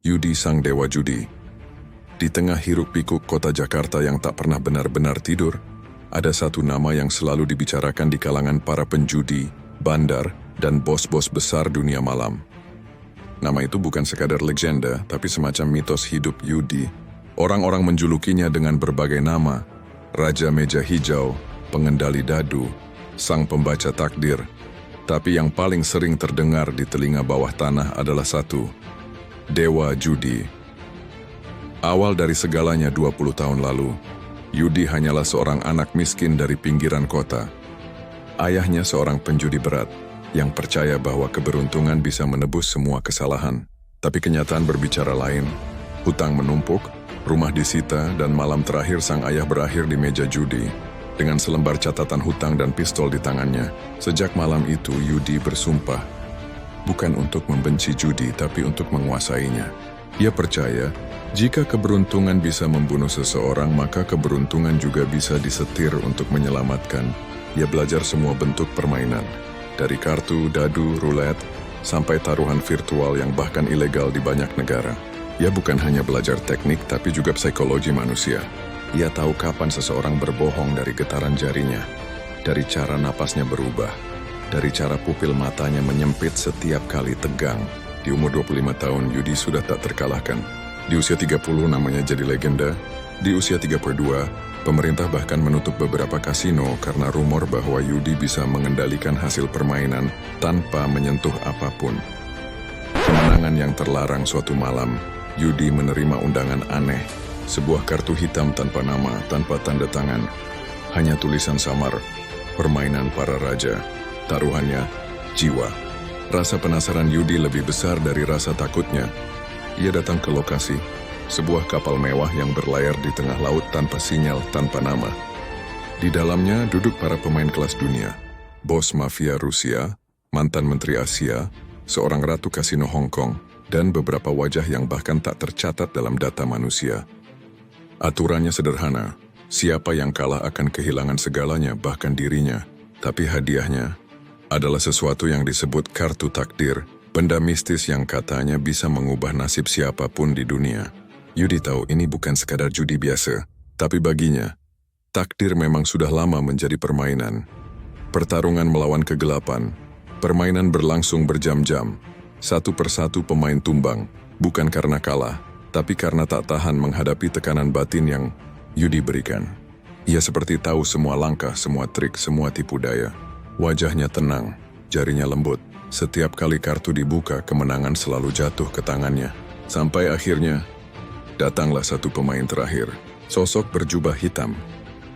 Yudi sang dewa judi. Di tengah hiruk-pikuk kota Jakarta yang tak pernah benar-benar tidur, ada satu nama yang selalu dibicarakan di kalangan para penjudi, bandar, dan bos-bos besar dunia malam. Nama itu bukan sekadar legenda, tapi semacam mitos hidup Yudi. Orang-orang menjulukinya dengan berbagai nama: Raja Meja Hijau, Pengendali Dadu, Sang Pembaca Takdir. Tapi yang paling sering terdengar di telinga bawah tanah adalah satu: Dewa Judi. Awal dari segalanya 20 tahun lalu, Yudi hanyalah seorang anak miskin dari pinggiran kota. Ayahnya seorang penjudi berat yang percaya bahwa keberuntungan bisa menebus semua kesalahan. Tapi kenyataan berbicara lain. Hutang menumpuk, rumah disita, dan malam terakhir sang ayah berakhir di meja judi dengan selembar catatan hutang dan pistol di tangannya. Sejak malam itu, Yudi bersumpah bukan untuk membenci judi, tapi untuk menguasainya. Ia percaya jika keberuntungan bisa membunuh seseorang, maka keberuntungan juga bisa disetir untuk menyelamatkan. Ia belajar semua bentuk permainan, dari kartu, dadu, roulette, sampai taruhan virtual yang bahkan ilegal di banyak negara. Ia bukan hanya belajar teknik, tapi juga psikologi manusia. Ia tahu kapan seseorang berbohong dari getaran jarinya, dari cara napasnya berubah, dari cara pupil matanya menyempit setiap kali tegang. Di umur 25 tahun, Yudi sudah tak terkalahkan. Di usia 30 namanya jadi legenda. Di usia 32, pemerintah bahkan menutup beberapa kasino karena rumor bahwa Yudi bisa mengendalikan hasil permainan tanpa menyentuh apapun. Kemenangan yang terlarang. Suatu malam, Yudi menerima undangan aneh. Sebuah kartu hitam tanpa nama, tanpa tanda tangan. Hanya tulisan samar, permainan para raja. Taruhannya, jiwa. Rasa penasaran Yudi lebih besar dari rasa takutnya. Ia datang ke lokasi, sebuah kapal mewah yang berlayar di tengah laut tanpa sinyal, tanpa nama. Di dalamnya duduk para pemain kelas dunia, bos mafia Rusia, mantan menteri Asia, seorang ratu kasino Hong Kong, dan beberapa wajah yang bahkan tak tercatat dalam data manusia. Aturannya sederhana, siapa yang kalah akan kehilangan segalanya, bahkan dirinya. Tapi hadiahnya adalah sesuatu yang disebut kartu takdir, benda mistis yang katanya bisa mengubah nasib siapapun di dunia. Yudi tahu ini bukan sekadar judi biasa, tapi baginya, takdir memang sudah lama menjadi permainan. Pertarungan melawan kegelapan, permainan berlangsung berjam-jam. Satu persatu pemain tumbang, bukan karena kalah, tapi karena tak tahan menghadapi tekanan batin yang Yudi berikan. Ia seperti tahu semua langkah, semua trik, semua tipu daya. Wajahnya tenang, jarinya lembut. Setiap kali kartu dibuka, kemenangan selalu jatuh ke tangannya. Sampai akhirnya, datanglah satu pemain terakhir. Sosok berjubah hitam,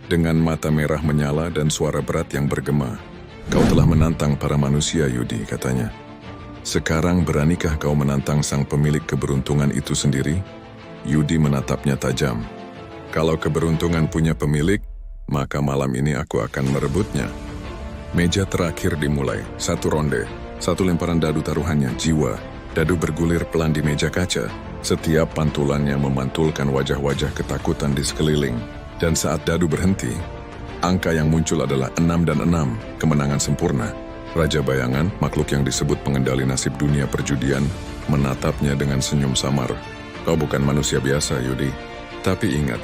dengan mata merah menyala dan suara berat yang bergema. Kau telah menantang para manusia, Yudi, katanya. Sekarang beranikah kau menantang sang pemilik keberuntungan itu sendiri? Yudi menatapnya tajam. Kalau keberuntungan punya pemilik, maka malam ini aku akan merebutnya. Meja terakhir dimulai, satu ronde, satu lemparan dadu taruhannya, jiwa. Dadu bergulir pelan di meja kaca. Setiap pantulannya memantulkan wajah-wajah ketakutan di sekeliling. Dan saat dadu berhenti, angka yang muncul adalah 6 dan 6, kemenangan sempurna. Raja bayangan, makhluk yang disebut pengendali nasib dunia perjudian, menatapnya dengan senyum samar. Kau bukan manusia biasa, Yudi. Tapi ingat,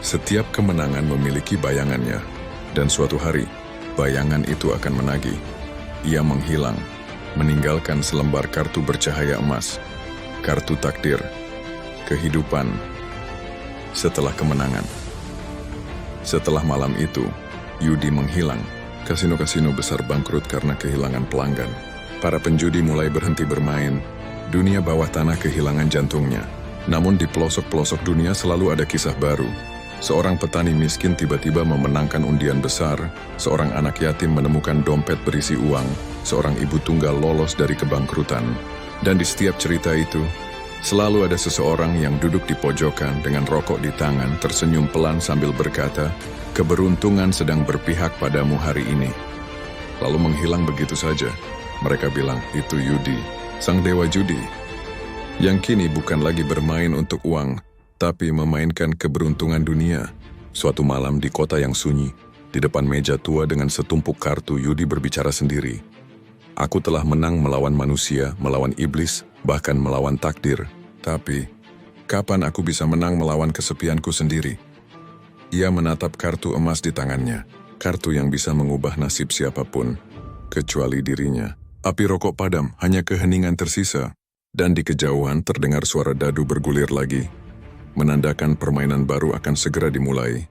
setiap kemenangan memiliki bayangannya. Dan suatu hari, bayangan itu akan menagih. Ia menghilang, meninggalkan selembar kartu bercahaya emas. Kartu takdir, kehidupan, setelah kemenangan. Setelah malam itu, Yudi menghilang. Kasino-kasino besar bangkrut karena kehilangan pelanggan. Para penjudi mulai berhenti bermain. Dunia bawah tanah kehilangan jantungnya. Namun di pelosok-pelosok dunia selalu ada kisah baru. Seorang petani miskin tiba-tiba memenangkan undian besar, seorang anak yatim menemukan dompet berisi uang, seorang ibu tunggal lolos dari kebangkrutan. Dan di setiap cerita itu, selalu ada seseorang yang duduk di pojokan dengan rokok di tangan, tersenyum pelan sambil berkata, keberuntungan sedang berpihak padamu hari ini. Lalu menghilang begitu saja. Mereka bilang, itu Yudi, sang dewa judi, yang kini bukan lagi bermain untuk uang, tapi memainkan keberuntungan dunia. Suatu malam di kota yang sunyi, di depan meja tua dengan setumpuk kartu, Yudi berbicara sendiri. Aku telah menang melawan manusia, melawan iblis, bahkan melawan takdir. Tapi, kapan aku bisa menang melawan kesepianku sendiri? Ia menatap kartu emas di tangannya, kartu yang bisa mengubah nasib siapapun, kecuali dirinya. Api rokok padam, hanya keheningan tersisa, dan di kejauhan terdengar suara dadu bergulir lagi, menandakan permainan baru akan segera dimulai.